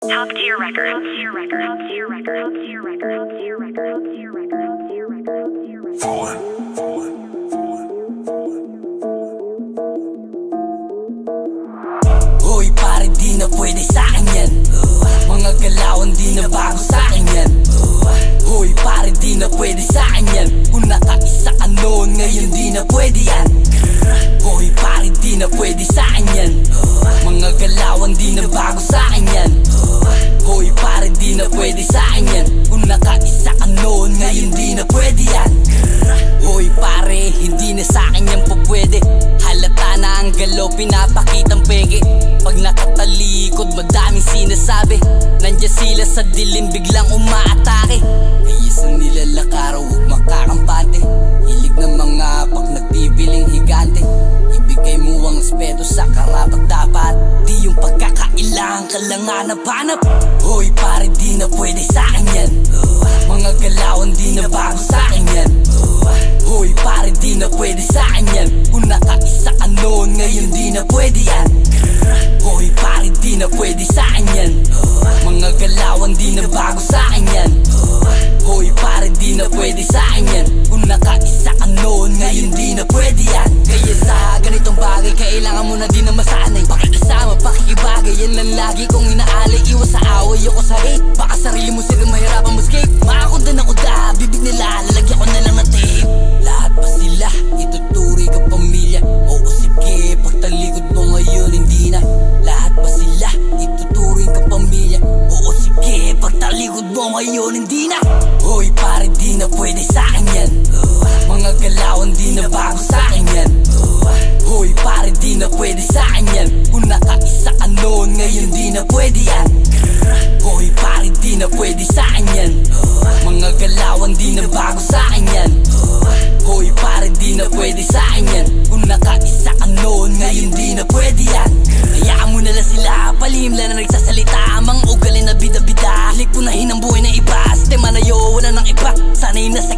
Top tier record. Top tier record. Top tier record. Top tier record. Top tier record. Top tier record. Top tier record. Top tier record. Hoy pare, di na pwede sa'kin yan. Mga galawan di na bago sa'kin yan. Hoy pare, di na pwede sa'kin yan. Kung nakaisa ka noon, ngayon di na pwede yan. Hoy pare, di na pwede sa'kin yan. Mga galawan di na bago sa'kin yan. Hoy pare, di na pwede sa'kin yan. Kung nakaisa ka noon, ngayon di na pwede yan. Hoy pare, hindi na sa'kin yan po pwede. Halata na ang galaw, pinapakitang pege. Pag nakatalikod, madaming sinasabi. Nandiyan sila sa dilim, biglang umaatake. Kaya sa nilalakaraw, huwag makakampante. Hilig ng mga pag nagbibiling higante. Ibigay mo ang respeto sa karapat dapat. Di yung pagkakailangan ka lang hanap-hanap. Hoy pare, di na pwede sa'kin yan. Mga galawan di na bago sa'kin yan. Hoy pare, di na pwede sa'kin yan. Kung nakaisa ka noon, ngayon di na pwede yan. Hoy pare, di na pwede sa'kin yan. Mga galawan di na bago sa'kin yan. Hoy pare, di na pwede sa'kin yan. Kung nakaisa ka noon, ngayon di na pwede yan. Kaya sa ganitong bagay, kailangan mo na din na masanay. Pakikisama, pakikibagay, yan lang lagi kong inaalay. Iwas sa away, ako sa hate. Baka sarili mo silang mahirapan mo escape. Makakunta na ko da, bibig nila, lalagyan ko na lang ng tape. Lahat ba sila, ituturi ka pamilya? Oo sige, pagtalikod mo ngayon hindi na. Lahat ba sila, ituturing ka pamilya? Oo sige, pagtalikod mo ngayon hindi na. Hoy pare, di na pwede sa'kin yan. Mga galawan di na bago sa'kin yan. Hoy pare, di na pwede sa'kin yan. Kung nakaisa ka noon, ngayon di na pwede yan. Hoy pare, di na pwede sa'kin yan. Mga galawan di na bago sa'kin yan. Hoy pare, di na pwede sa'kin yan. Kung nakaisa ka noon, ngayon di na pwede yan. Hayaan mo nalang sila, palihim lang na nagsasalita. Mang ugali na bida-bida, halik punahin ang buhay na iba. Sistema na yo, wala nang iba. Sana'y nasa